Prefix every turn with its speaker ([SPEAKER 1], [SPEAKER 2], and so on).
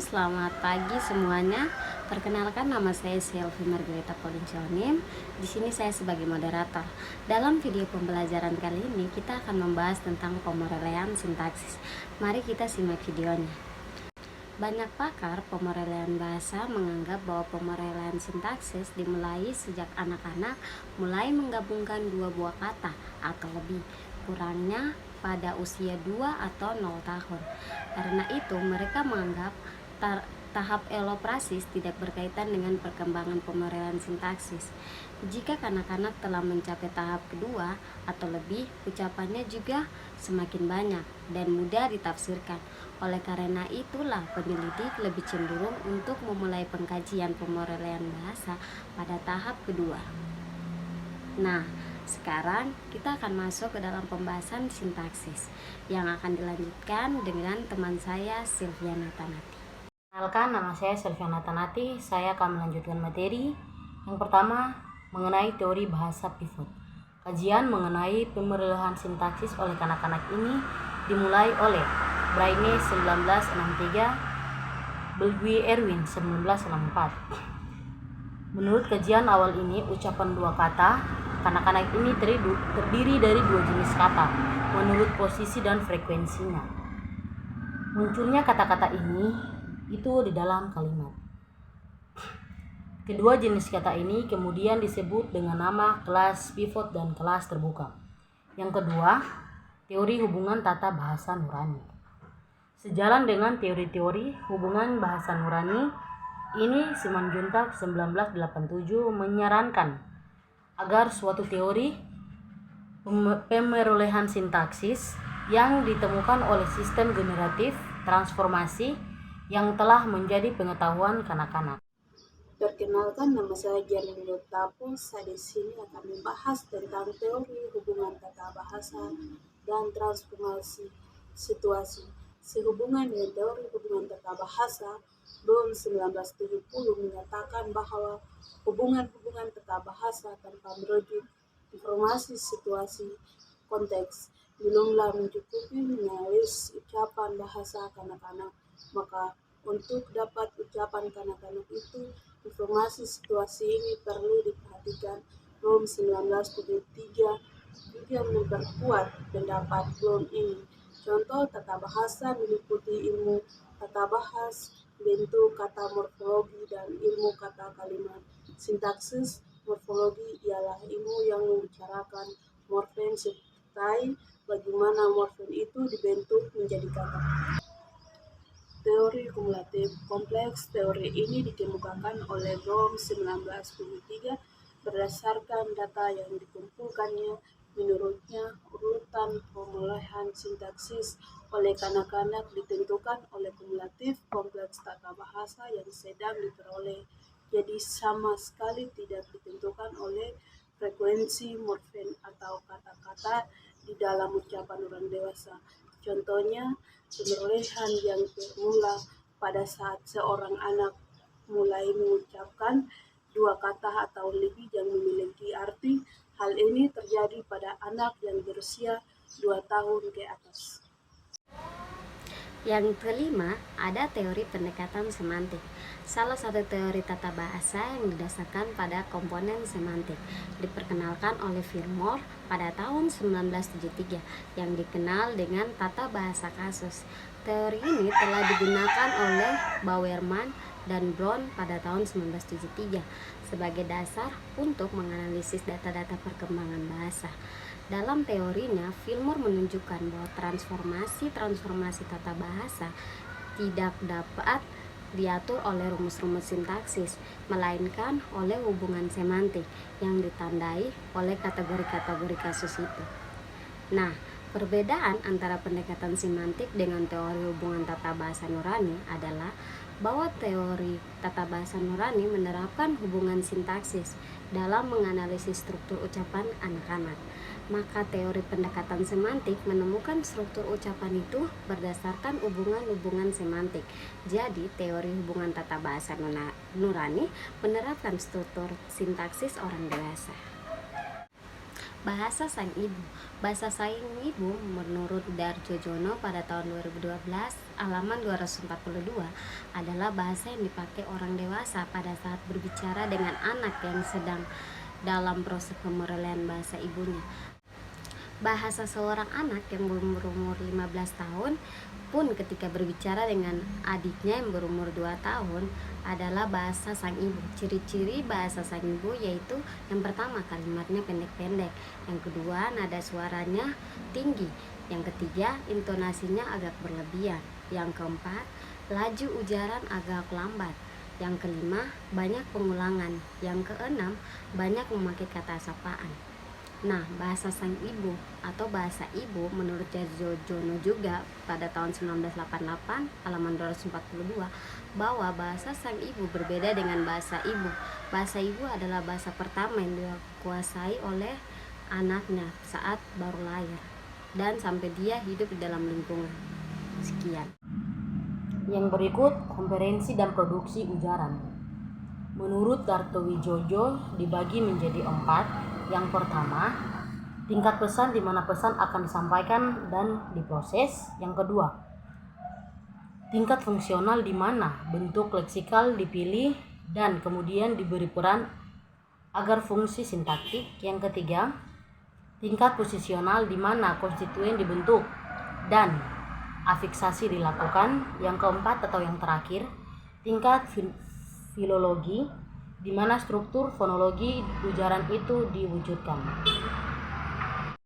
[SPEAKER 1] selamat pagi semuanya. Perkenalkan, nama saya Sylvie Margareta Polincionim. Di sini saya sebagai moderator. Dalam video pembelajaran kali ini kita akan membahas tentang pemrolehan sintaksis. Mari kita simak videonya. Banyak pakar pemrolehan bahasa menganggap bahwa pemrolehan sintaksis dimulai sejak anak-anak mulai menggabungkan dua buah kata atau lebih, kurangnya pada usia 2 atau 0 tahun. Karena itu mereka menganggap tahap eloprasis tidak berkaitan dengan perkembangan pemrolehan sintaksis. Jika kanak-kanak telah mencapai tahap kedua atau lebih, ucapannya juga semakin banyak dan mudah ditafsirkan. Oleh karena itulah peneliti lebih cenderung untuk memulai pengkajian pemrolehan bahasa pada tahap kedua. Nah, sekarang kita akan masuk ke dalam pembahasan sintaksis yang akan dilanjutkan dengan teman saya Silviana Tanati.
[SPEAKER 2] Kenalkan, nama saya Silviana Tanati. Saya akan melanjutkan materi yang pertama mengenai teori bahasa pivot. Kajian mengenai pemrolehan sintaksis oleh kanak-kanak ini dimulai oleh Braine 1963, Belgue Erwin 1964. Menurut kajian awal ini, ucapan dua kata kanak-kanak ini terdiri dari dua jenis kata menurut posisi dan frekuensinya. Munculnya kata-kata ini itu di dalam kalimat. Kedua jenis kata ini kemudian disebut dengan nama kelas pivot dan kelas terbuka. Yang kedua, teori hubungan tata bahasa nurani. Sejalan dengan teori-teori hubungan bahasa nurani ini, Simanjuntak 1987 menyarankan agar suatu teori pemrolehan sintaksis yang ditemukan oleh sistem generatif transformasi yang telah menjadi pengetahuan kanak-kanak.
[SPEAKER 3] Perkenalkan, nama saya Janine Tapo. Saya di sini akan membahas tentang teori hubungan tata bahasa dan transformasi situasi. Sehubungan dengan teori hubungan tata bahasa, Bloom 1970 menyatakan bahwa hubungan-hubungan tata bahasa tanpa merujuk informasi situasi konteks belumlah mencukupi menganalisis ucapan bahasa kanak-kanak. Maka untuk dapat ucapan kanak-kanak itu, informasi situasi ini perlu diperhatikan. Bloom 1973 juga memperkuat pendapat Bloom ini. Contoh tata bahasa meliputi ilmu tata bahasa, bentuk kata morfologi, dan ilmu kata kalimat. Sintaksis morfologi ialah ilmu yang membicarakan morfem serta bagaimana morfem itu dibentuk menjadi kata. Teori kumulatif kompleks. Teori ini dikemukakan oleh Bloom 1973 berdasarkan data yang dikumpulkannya. Menurutnya, urutan pemulihan sintaksis oleh kanak-kanak ditentukan oleh kumulatif kompleks tata bahasa yang sedang diperoleh, jadi sama sekali tidak ditentukan oleh frekuensi morfem atau kata-kata di dalam ucapan orang dewasa. Contohnya, pemrolehan yang bermula pada saat seorang anak mulai mengucapkan dua kata atau lebih yang memiliki arti. Hal ini terjadi pada anak yang berusia 2 tahun ke atas.
[SPEAKER 1] Yang kelima, ada teori pendekatan semantik. Salah satu teori tata bahasa yang didasarkan pada komponen semantik diperkenalkan oleh Fillmore pada tahun 1973 yang dikenal dengan tata bahasa kasus. Teori ini telah digunakan oleh Bauerman dan Brown pada tahun 1973 sebagai dasar untuk menganalisis data-data perkembangan bahasa. Dalam teorinya, Fillmore menunjukkan bahwa transformasi tata bahasa tidak dapat diatur oleh rumus-rumus sintaksis, melainkan oleh hubungan semantik yang ditandai oleh kategori-kategori kasus itu. Nah, perbedaan antara pendekatan semantik dengan teori hubungan tata bahasa nurani adalah bahwa teori tata bahasa nurani menerapkan hubungan sintaksis dalam menganalisis struktur ucapan anak-anak. Maka teori pendekatan semantik menemukan struktur ucapan itu berdasarkan hubungan-hubungan semantik. Jadi, teori hubungan tata bahasa nurani menerapkan struktur sintaksis orang dewasa. Bahasa Sang Ibu. Bahasa Sang Ibu menurut Darjojono pada tahun 2012 halaman 242 adalah bahasa yang dipakai orang dewasa pada saat berbicara dengan anak yang sedang dalam proses pemuralian bahasa ibunya. Bahasa seorang anak yang berumur 15 tahun pun ketika berbicara dengan adiknya yang berumur 2 tahun adalah bahasa Sang Ibu. Ciri-ciri bahasa Sang Ibu yaitu yang pertama, kalimatnya pendek-pendek. Yang kedua, nada suaranya tinggi. Yang ketiga, intonasinya agak berlebihan. Yang keempat, laju ujaran agak lambat. Yang kelima, banyak pengulangan. Yang keenam, banyak memakai kata sapaan. Nah, bahasa Sang Ibu atau bahasa Ibu menurut Darjojono juga pada tahun 1988 halaman 242 bahwa bahasa Sang Ibu berbeda dengan bahasa Ibu. Bahasa Ibu adalah bahasa pertama yang dikuasai oleh anaknya saat baru lahir dan sampai dia hidup di dalam lingkungan. Sekian.
[SPEAKER 2] Yang berikut kompetensi dan produksi ujaran. Menurut Dartowijojo dibagi menjadi 4. Yang pertama, tingkat pesan di mana pesan akan disampaikan dan diproses. Yang kedua, tingkat fungsional di mana bentuk leksikal dipilih dan kemudian diberi peran agar fungsi sintaktik. Yang ketiga, tingkat posisional di mana konstituen dibentuk dan afiksasi dilakukan. Yang keempat atau yang terakhir, tingkat filologi di mana struktur fonologi ujaran itu diwujudkan.